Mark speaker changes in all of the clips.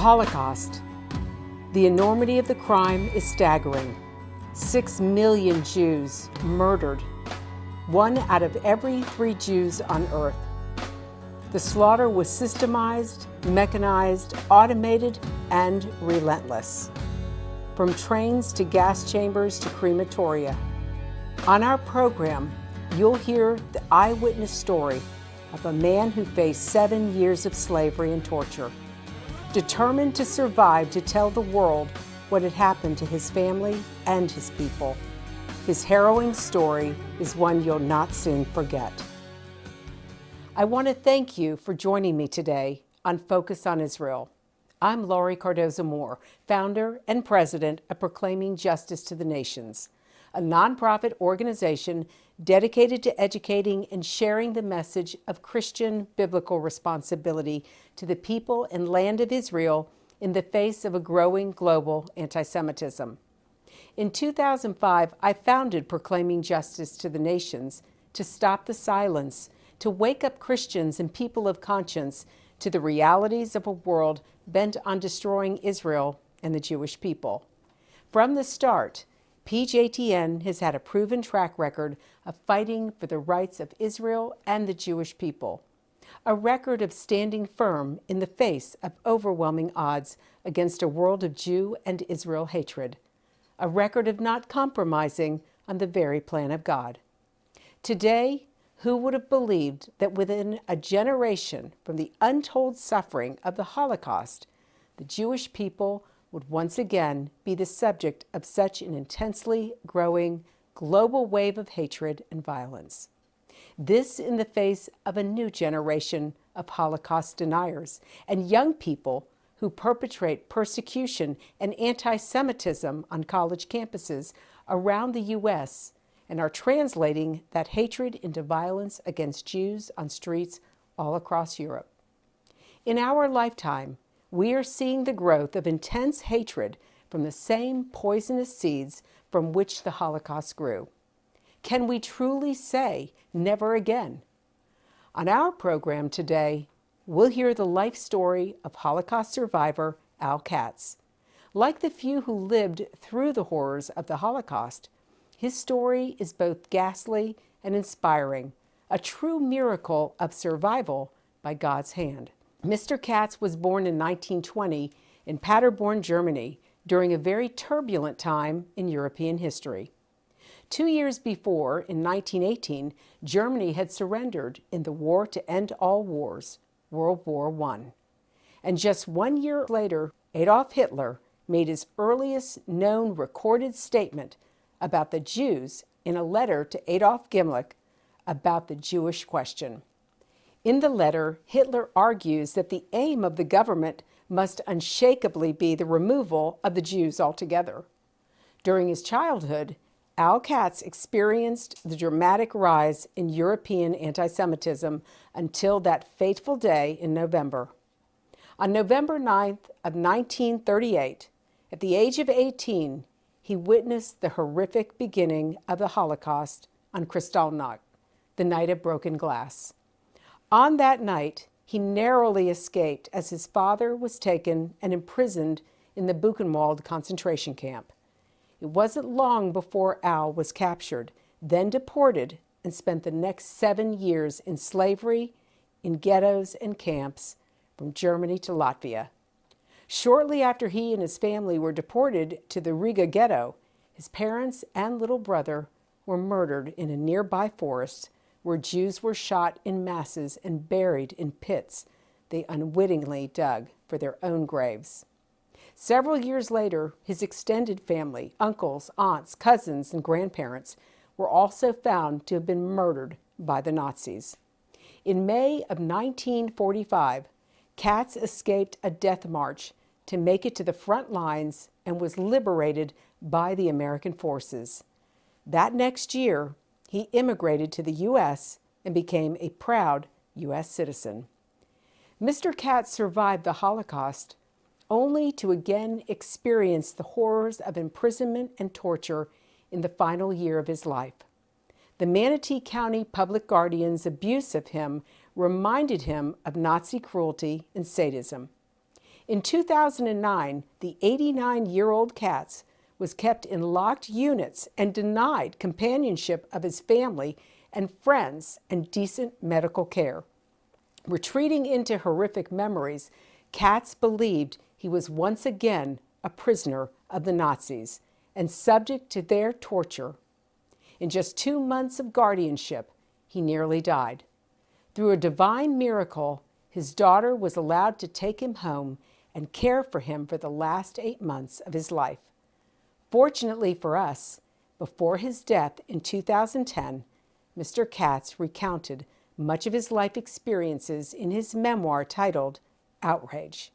Speaker 1: The Holocaust. The enormity of the crime is staggering. 6 million Jews murdered. 1 out of every 3 Jews on earth. The slaughter was systemized, mechanized, automated, and relentless. From trains to gas chambers to crematoria. On our program, you'll hear the eyewitness story of a man who faced 7 years of slavery and torture, determined to survive to tell the world what had happened to his family and his people. His harrowing story is one you'll not soon forget. I want to thank you for joining me today on Focus on Israel. I'm Laurie Cardoza-Moore, founder and president of Proclaiming Justice to the Nations, a nonprofit organization dedicated to educating and sharing the message of Christian biblical responsibility to the people and land of Israel in the face of a growing global anti-Semitism. In 2005, I founded Proclaiming Justice to the Nations to stop the silence, to wake up Christians and people of conscience to the realities of a world bent on destroying Israel and the Jewish people. From the start, PJTN has had a proven track record of fighting for the rights of Israel and the Jewish people, a record of standing firm in the face of overwhelming odds against a world of Jew and Israel hatred, a record of not compromising on the very plan of God. Today, who would have believed that within a generation from the untold suffering of the Holocaust, the Jewish people would once again be the subject of such an intensely growing global wave of hatred and violence. This in the face of a new generation of Holocaust deniers and young people who perpetrate persecution and anti-Semitism on college campuses around the U.S. and are translating that hatred into violence against Jews on streets all across Europe. In our lifetime, we are seeing the growth of intense hatred from the same poisonous seeds from which the Holocaust grew. Can we truly say never again? On our program today, we'll hear the life story of Holocaust survivor Katz. Like the few who lived through the horrors of the Holocaust, his story is both ghastly and inspiring, a true miracle of survival by God's hand. Mr. Katz was born in 1920 in Paderborn, Germany, during a very turbulent time in European history. 2 years before, in 1918, Germany had surrendered in the War to End All Wars, World War I. And just 1 year later, Adolf Hitler made his earliest known recorded statement about the Jews in a letter to Adolf Himmler about the Jewish question. In the letter, Hitler argues that the aim of the government must unshakably be the removal of the Jews altogether. During his childhood, Katz experienced the dramatic rise in European anti-Semitism until that fateful day in November. On November 9th of 1938, at the age of 18, he witnessed the horrific beginning of the Holocaust on Kristallnacht, the night of broken glass. On that night, he narrowly escaped as his father was taken and imprisoned in the Buchenwald concentration camp. It wasn't long before Al was captured, then deported, and spent the next 7 years in slavery, in ghettos and camps, from Germany to Latvia. Shortly after he and his family were deported to the Riga ghetto, his parents and little brother were murdered in a nearby forest where Jews were shot in masses and buried in pits they unwittingly dug for their own graves. Several years later, his extended family, uncles, aunts, cousins, and grandparents, were also found to have been murdered by the Nazis. In May of 1945, Katz escaped a death march to make it to the front lines and was liberated by the American forces. That next year, he immigrated to the U.S. and became a proud U.S. citizen. Mr. Katz survived the Holocaust only to again experience the horrors of imprisonment and torture in the final year of his life. The Manatee County Public Guardian's abuse of him reminded him of Nazi cruelty and sadism. In 2009, the 89-year-old Katz was kept in locked units and denied companionship of his family and friends and decent medical care. Retreating into horrific memories, Katz believed he was once again a prisoner of the Nazis and subject to their torture. In just 2 months of guardianship, he nearly died. Through a divine miracle, his daughter was allowed to take him home and care for him for the last 8 months of his life. Fortunately for us, before his death in 2010, Mr. Katz recounted much of his life experiences in his memoir titled Outrage.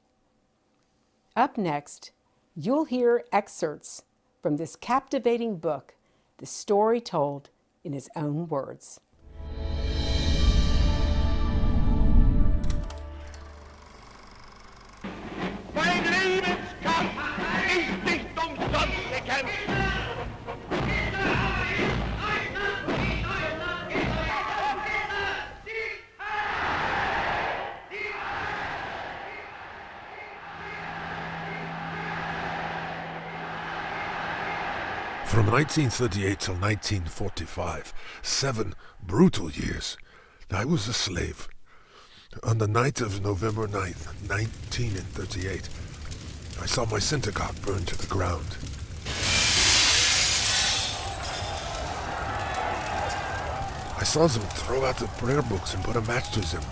Speaker 1: Up next, you'll hear excerpts from this captivating book, the story told in his own words.
Speaker 2: Mein Lebenskampf ist nicht umsonst gekämpft.
Speaker 3: From 1938 till 1945, 7 brutal years, I was a slave. On the night of November 9th, 1938, I saw my synagogue burned to the ground. I saw them throw out the prayer books and put a match to them.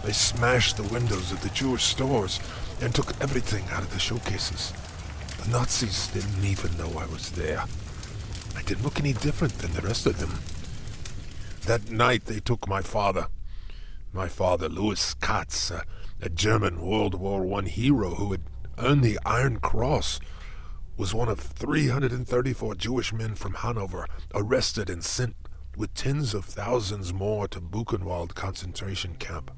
Speaker 3: They smashed the windows of the Jewish stores and took everything out of the showcases. The Nazis didn't even know I was there. I didn't look any different than the rest of them. That night they took my father. My father, Louis Katz, a German World War I hero who had earned the Iron Cross, was one of 334 Jewish men from Hanover arrested and sent with tens of thousands more to Buchenwald concentration camp.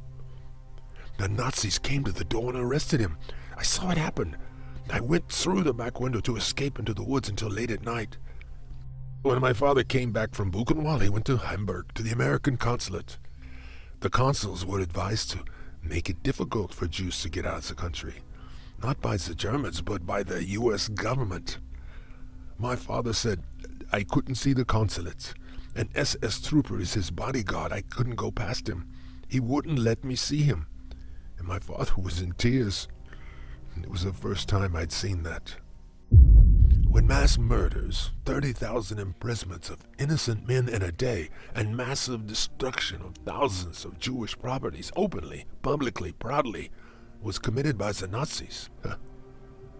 Speaker 3: The Nazis came to the door and arrested him. I saw it happen. I went through the back window to escape into the woods until late at night. When my father came back from Buchenwald, he went to Hamburg, to the American consulate. The consuls were advised to make it difficult for Jews to get out of the country. Not by the Germans, but by the U.S. government. My father said I couldn't see the consulate. An SS trooper is his bodyguard. I couldn't go past him. He wouldn't let me see him. And my father was in tears. It was the first time I'd seen that. When mass murders, 30,000 imprisonments of innocent men in a day, and massive destruction of thousands of Jewish properties openly, publicly, proudly, was committed by the Nazis,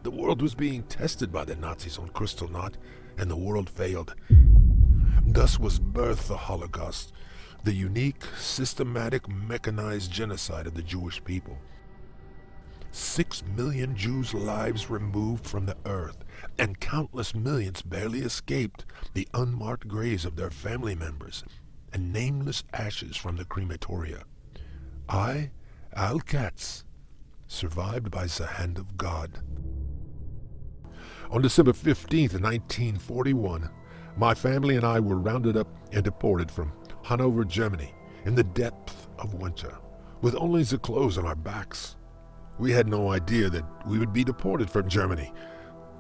Speaker 3: the world was being tested by the Nazis on Kristallnacht, and the world failed. Thus was birthed the Holocaust, the unique, systematic, mechanized genocide of the Jewish people. 6 million Jews' lives removed from the earth, and countless millions barely escaped the unmarked graves of their family members and nameless ashes from the crematoria. I, Al Katz, survived by the hand of God. On December 15th, 1941, my family and I were rounded up and deported from Hanover, Germany, in the depth of winter, with only the clothes on our backs. We had no idea that we would be deported from Germany.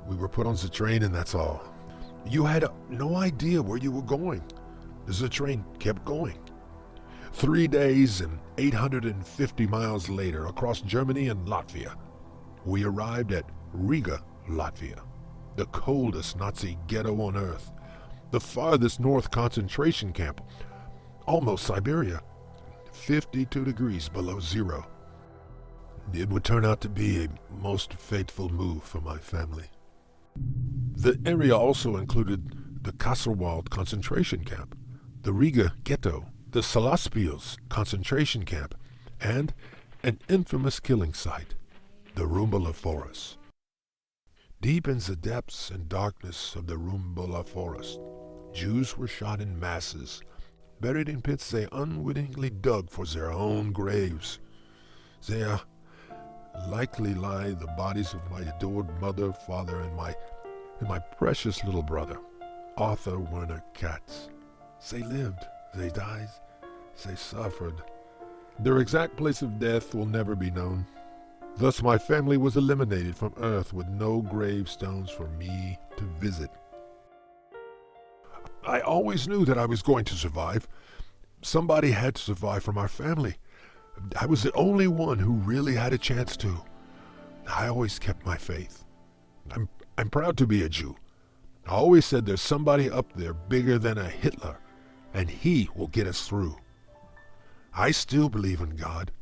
Speaker 3: We were put on the train and that's all. You had no idea where you were going, as the train kept going. 3 days and 850 miles later, across Germany and Latvia, we arrived at Riga, Latvia, the coldest Nazi ghetto on earth, the farthest north concentration camp, almost Siberia, 52 degrees below zero. It would turn out to be a most fateful move for my family. The area also included the Kasserwald concentration camp, the Riga ghetto, the Salaspils concentration camp, and an infamous killing site, the Rumbula Forest. Deep in the depths and darkness of the Rumbula Forest, Jews were shot in masses, buried in pits they unwittingly dug for their own graves. There likely lie the bodies of my adored mother, father, and my precious little brother, Arthur Werner Katz. They lived, they died, they suffered. Their exact place of death will never be known. Thus my family was eliminated from earth with no gravestones for me to visit. I always knew that I was going to survive. Somebody had to survive from our family. I was the only one who really had a chance to. I always kept my faith. I'm proud to be a Jew. I always said there's somebody up there bigger than a Hitler, and he will get us through. I still believe in God.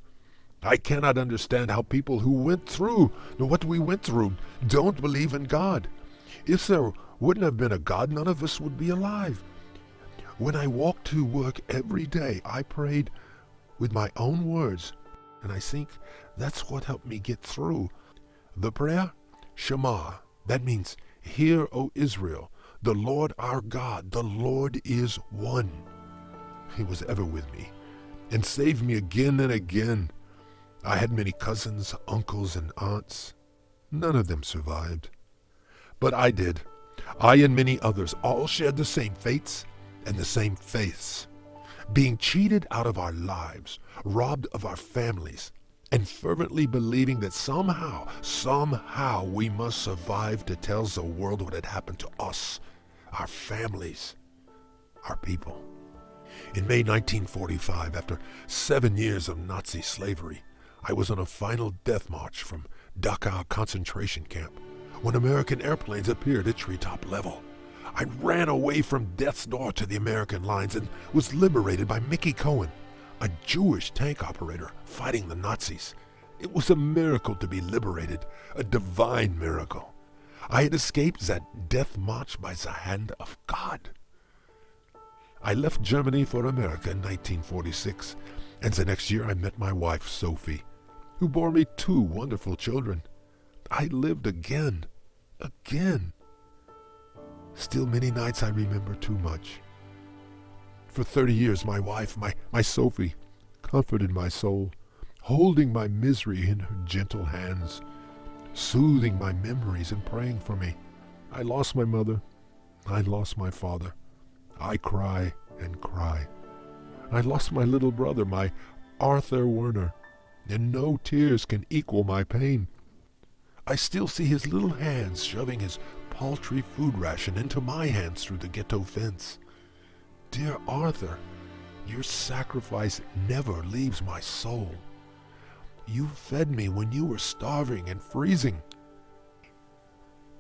Speaker 3: I cannot understand how people who went through what we went through don't believe in God. If there wouldn't have been a God, none of us would be alive. When I walked to work every day, I prayed with my own words, and I think that's what helped me get through. The prayer, Shema, that means, Hear, O Israel, the Lord our God, the Lord is one. He was ever with me and saved me again and again. I had many cousins, uncles, and aunts. None of them survived. But I did. I and many others all shared the same fates and the same faiths, being cheated out of our lives, robbed of our families, and fervently believing that somehow we must survive to tell the world what had happened to us, our families, our people. In May 1945, after 7 years of Nazi slavery, I was on a final death march from Dachau concentration camp when American airplanes appeared at treetop level. I ran away from death's door to the American lines and was liberated by Mickey Cohen, a Jewish tank operator fighting the Nazis. It was a miracle to be liberated, a divine miracle. I had escaped that death march by the hand of God. I left Germany for America in 1946, and the next year I met my wife, Sophie, who bore me 2 wonderful children. I lived again. Still many nights I remember too much. For 30 years my wife, my Sophie, comforted my soul, holding my misery in her gentle hands, soothing my memories and praying for me. I lost my mother. I lost my father. I cry and cry. I lost my little brother, my Arthur Werner, and no tears can equal my pain. I still see his little hands shoving his paltry food ration into my hands through the ghetto fence. Dear Arthur, your sacrifice never leaves my soul. You fed me when you were starving and freezing.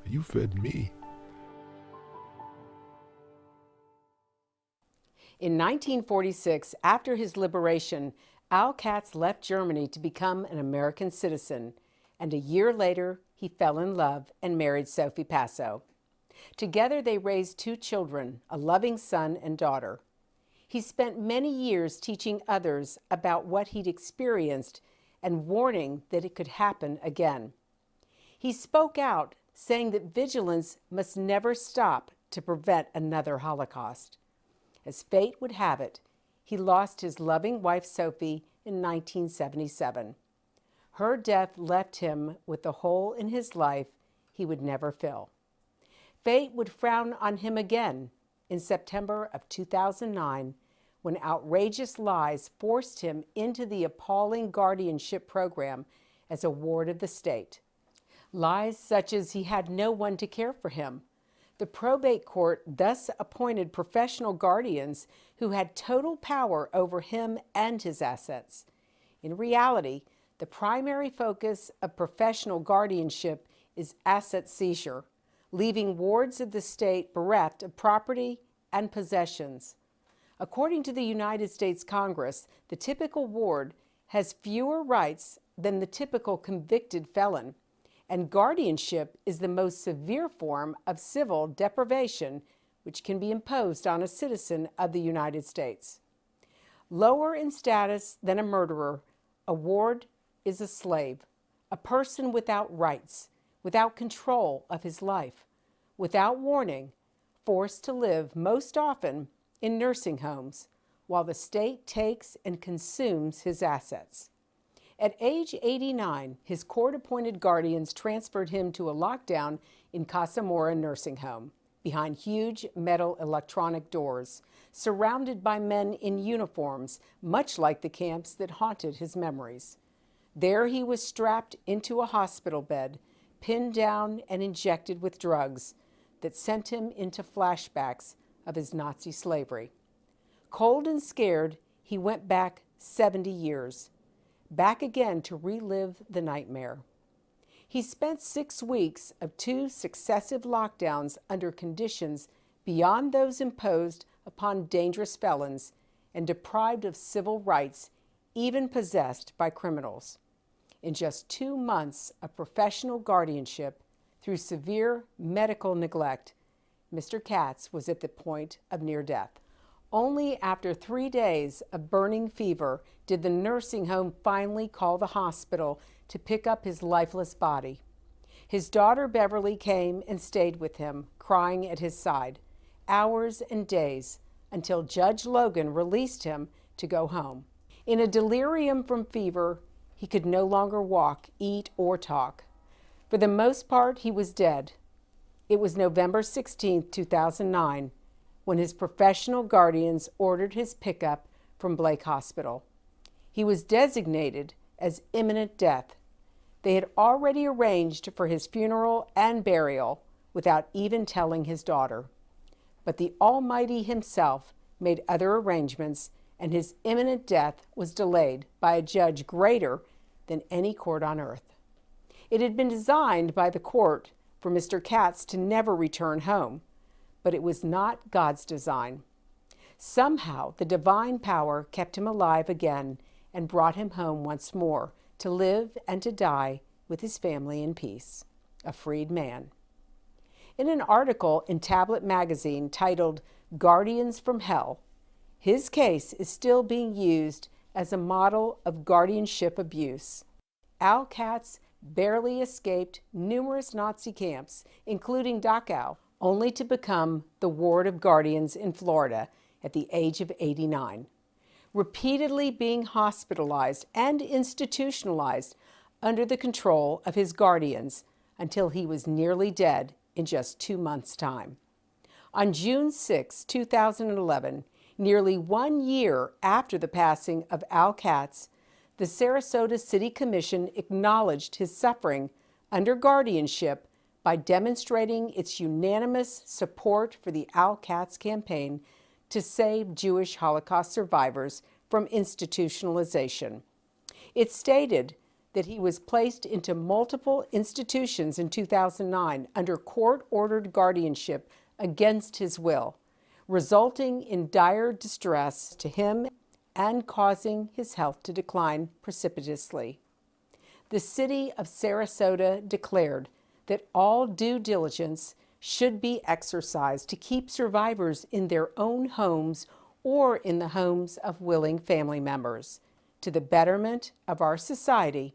Speaker 3: You fed me.
Speaker 1: In 1946, after his liberation, Al Katz left Germany to become an American citizen, and a year later, he fell in love and married Sophie Passo. Together, they raised 2 children, a loving son and daughter. He spent many years teaching others about what he'd experienced and warning that it could happen again. He spoke out, saying that vigilance must never stop to prevent another Holocaust. As fate would have it, he lost his loving wife Sophie in 1977. Her death left him with a hole in his life he would never fill. Fate would frown on him again in September of 2009 when outrageous lies forced him into the appalling guardianship program as a ward of the state. Lies such as he had no one to care for him. The probate court thus appointed professional guardians who had total power over him and his assets. In reality, the primary focus of professional guardianship is asset seizure, leaving wards of the state bereft of property and possessions. According to the United States Congress, the typical ward has fewer rights than the typical convicted felon, and guardianship is the most severe form of civil deprivation which can be imposed on a citizen of the United States. Lower in status than a murderer, a ward is a slave, a person without rights, without control of his life, without warning, forced to live most often in nursing homes, while the state takes and consumes his assets. At age 89, his court-appointed guardians transferred him to a lockdown in Casa Mora nursing home, behind huge metal electronic doors, surrounded by men in uniforms, much like the camps that haunted his memories. There he was strapped into a hospital bed, pinned down and injected with drugs that sent him into flashbacks of his Nazi slavery. Cold and scared, he went back 70 years, back again to relive the nightmare. He spent 6 weeks of 2 successive lockdowns under conditions beyond those imposed upon dangerous felons and deprived of civil rights, even possessed by criminals. In just 2 months of professional guardianship through severe medical neglect, Mr. Katz was at the point of near death. Only after 3 days of burning fever did the nursing home finally call the hospital to pick up his lifeless body. His daughter Beverly came and stayed with him, crying at his side, hours and days, until Judge Logan released him to go home. In a delirium from fever, he could no longer walk, eat, or talk. For the most part, he was dead. It was November 16, 2009, when his professional guardians ordered his pickup from Blake Hospital. He was designated as imminent death. They had already arranged for his funeral and burial without even telling his daughter. But the Almighty himself made other arrangements, and his imminent death was delayed by a judge greater than any court on earth. It had been designed by the court for Mr. Katz to never return home, but it was not God's design. Somehow, the divine power kept him alive again and brought him home once more to live and to die with his family in peace, a freed man. In an article in Tablet magazine titled Guardians from Hell, his case is still being used as a model of guardianship abuse. Al Katz barely escaped numerous Nazi camps, including Dachau, only to become the ward of guardians in Florida at the age of 89, repeatedly being hospitalized and institutionalized under the control of his guardians until he was nearly dead in just 2 months' time. On June 6, 2011, nearly 1 year after the passing of Al Katz, the Sarasota City Commission acknowledged his suffering under guardianship by demonstrating its unanimous support for the Al Katz campaign to save Jewish Holocaust survivors from institutionalization. It stated that he was placed into multiple institutions in 2009 under court-ordered guardianship against his will, resulting in dire distress to him and causing his health to decline precipitously. The city of Sarasota declared that all due diligence should be exercised to keep survivors in their own homes or in the homes of willing family members, to the betterment of our society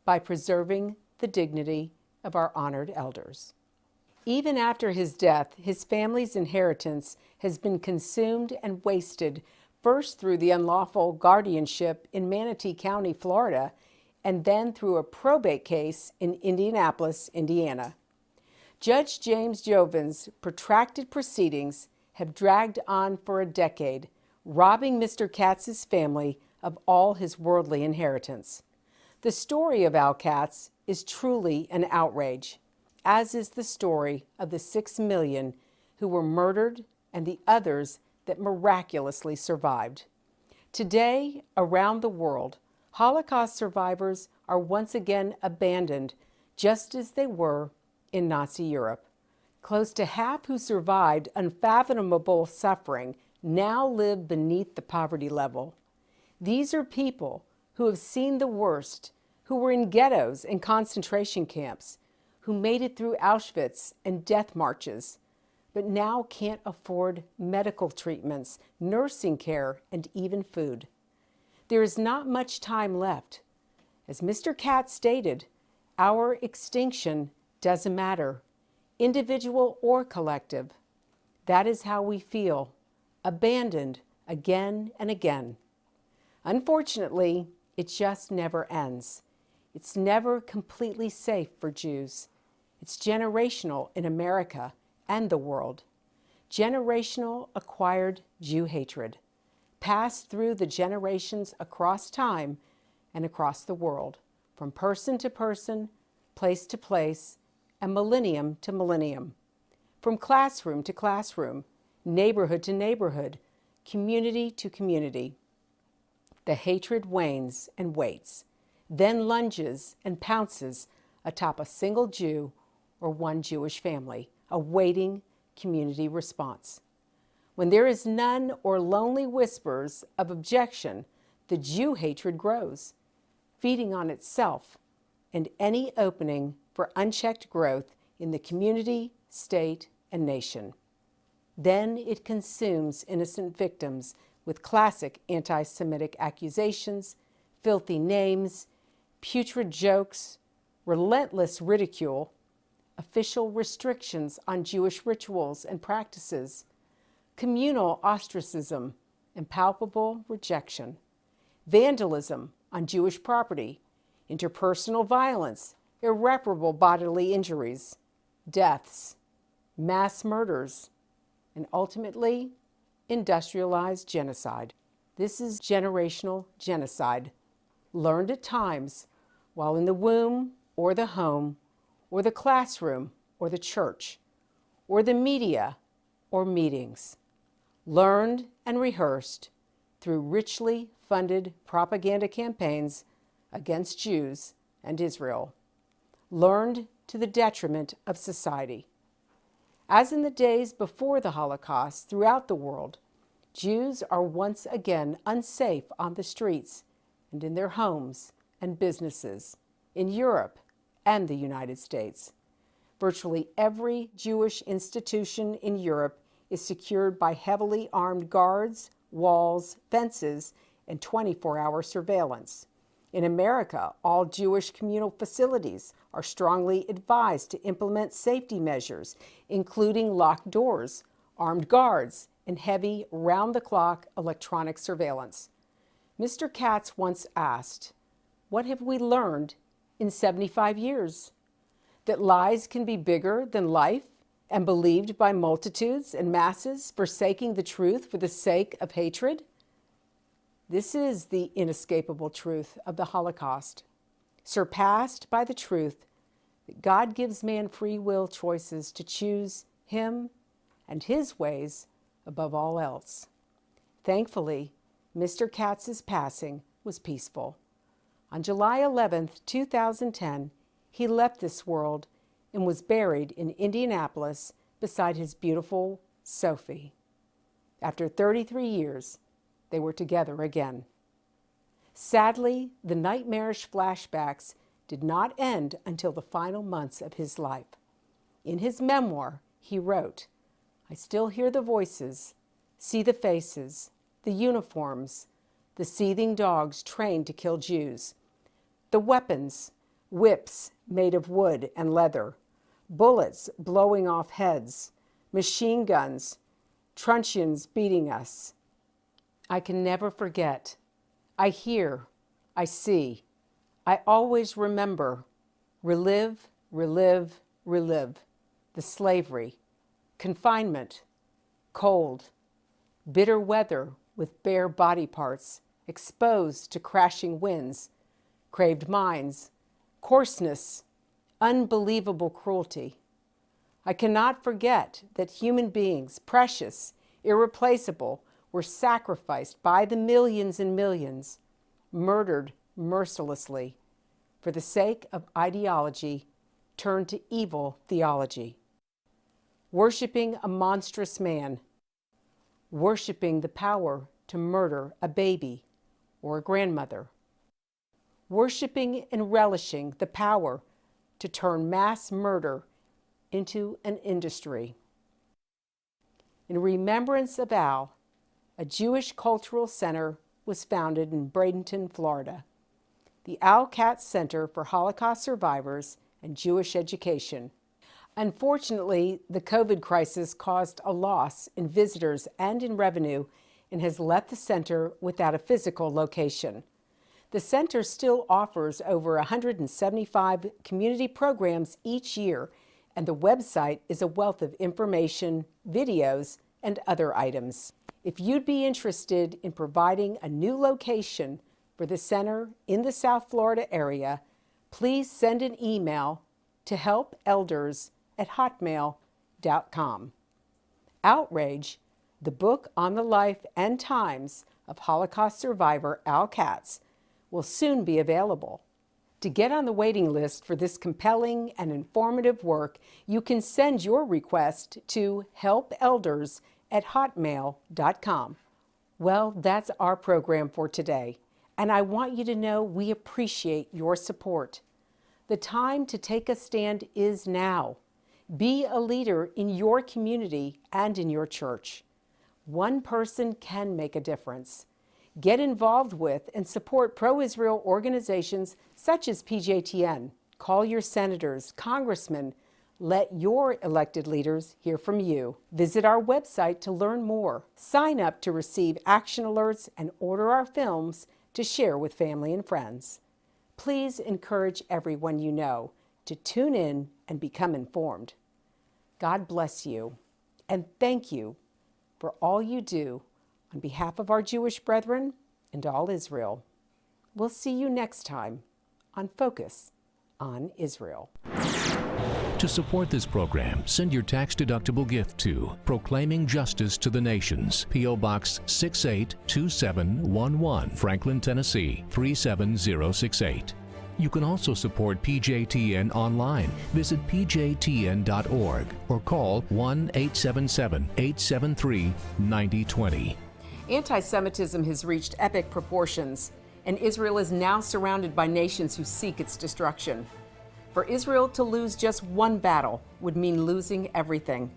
Speaker 1: by preserving the dignity of our honored elders. Even after his death, his family's inheritance has been consumed and wasted, first through the unlawful guardianship in Manatee County, Florida, and then through a probate case in Indianapolis, Indiana. Judge James Jovan's protracted proceedings have dragged on for a decade, robbing Mr. Katz's family of all his worldly inheritance. The story of Al Katz is truly an outrage, as is the story of the 6 million who were murdered and the others that miraculously survived. Today, around the world, Holocaust survivors are once again abandoned, just as they were in Nazi Europe. Close to half who survived unfathomable suffering now live beneath the poverty level. These are people who have seen the worst, who were in ghettos and concentration camps, who made it through Auschwitz and death marches, but now can't afford medical treatments, nursing care, and even food. There is not much time left. As Mr. Katz stated, our extinction doesn't matter, individual or collective. That is how we feel, abandoned again and again. Unfortunately, it just never ends. It's never completely safe for Jews. It's generational in America and the world. Generational acquired Jew hatred, passed through the generations across time and across the world, from person to person, place to place, and millennium to millennium, from classroom to classroom, neighborhood to neighborhood, community to community. The hatred wanes and waits, then lunges and pounces atop a single Jew or one Jewish family, awaiting community response. When there is none or lonely whispers of objection, the Jew hatred grows, feeding on itself and any opening for unchecked growth in the community, state, and nation. Then it consumes innocent victims with classic anti-Semitic accusations, filthy names, putrid jokes, relentless ridicule, official restrictions on Jewish rituals and practices, communal ostracism, and palpable rejection, vandalism on Jewish property, interpersonal violence, irreparable bodily injuries, deaths, mass murders, and ultimately, industrialized genocide. This is generational genocide, learned at times while in the womb or the home or the classroom or the church or the media or meetings, learned and rehearsed through richly funded propaganda campaigns against Jews and Israel, learned to the detriment of society. As in the days before the Holocaust throughout the world, Jews are once again unsafe on the streets and in their homes and businesses, in Europe and the United States. Virtually every Jewish institution in Europe is secured by heavily armed guards, walls, fences, and 24-hour surveillance. In America, all Jewish communal facilities are strongly advised to implement safety measures, including locked doors, armed guards, and heavy, round-the-clock electronic surveillance. Mr. Katz once asked, "What have we learned in 75 years? That lies can be bigger than life and believed by multitudes and masses, forsaking the truth for the sake of hatred?" This is the inescapable truth of the Holocaust, surpassed by the truth that God gives man free will choices to choose him and his ways above all else. Thankfully, Mr. Katz's passing was peaceful. On July 11, 2010, he left this world and was buried in Indianapolis beside his beautiful Sophie. After 33 years, they were together again. Sadly, the nightmarish flashbacks did not end until the final months of his life. In his memoir, he wrote, "I still hear the voices, see the faces, the uniforms, the seething dogs trained to kill Jews, the weapons, whips made of wood and leather, bullets blowing off heads, machine guns, truncheons beating us. I can never forget. I hear, I see. I always remember, relive, relive, relive, the slavery, confinement, cold, bitter weather with bare body parts, exposed to crashing winds, craved mines, coarseness, unbelievable cruelty. I cannot forget that human beings, precious, irreplaceable, were sacrificed by the millions and millions, murdered mercilessly for the sake of ideology turned to evil theology. Worshiping a monstrous man, worshiping the power to murder a baby or a grandmother, worshiping and relishing the power to turn mass murder into an industry. In remembrance of Al, a Jewish cultural center was founded in Bradenton, Florida, the Al Katz Center for Holocaust Survivors and Jewish Education. Unfortunately, the COVID crisis caused a loss in visitors and in revenue and has left the center without a physical location. The center still offers over 175 community programs each year, and the website is a wealth of information, videos, and other items. If you'd be interested in providing a new location for the center in the South Florida area, please send an email to helpelders@hotmail.com. Outrage, the book on the life and times of Holocaust survivor Al Katz, will soon be available. To get on the waiting list for this compelling and informative work, you can send your request to helpelders@hotmail.com. Well, that's our program for today, and I want you to know we appreciate your support. The time to take a stand is now. Be a leader in your community and in your church. One person can make a difference. Get involved with and support pro-Israel organizations such as PJTN. Call your senators, congressmen. Let your elected leaders hear from you. Visit our website to learn more. Sign up to receive action alerts and order our films to share with family and friends. Please encourage everyone you know to tune in and become informed. God bless you, and thank you for all you do on behalf of our Jewish brethren and all Israel. We'll see you next time on Focus on Israel.
Speaker 4: To support this program, send your tax-deductible gift to Proclaiming Justice to the Nations, P.O. Box 682711, Franklin, Tennessee 37068. You can also support PJTN online. Visit pjtn.org or call 1-877-873-9020.
Speaker 1: Anti-Semitism has reached epic proportions, and Israel is now surrounded by nations who seek its destruction. For Israel to lose just one battle would mean losing everything.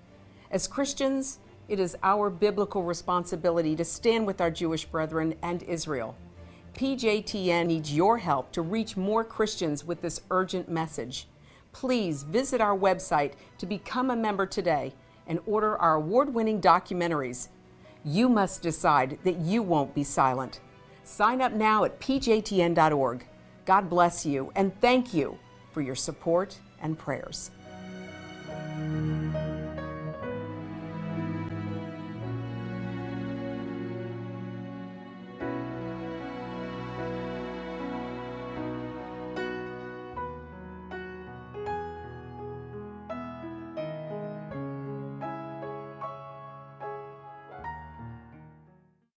Speaker 1: As Christians, it is our biblical responsibility to stand with our Jewish brethren and Israel. PJTN needs your help to reach more Christians with this urgent message. Please visit our website to become a member today and order our award-winning documentaries. You must decide that you won't be silent. Sign up now at pjtn.org. God bless you, and thank you for your support and prayers.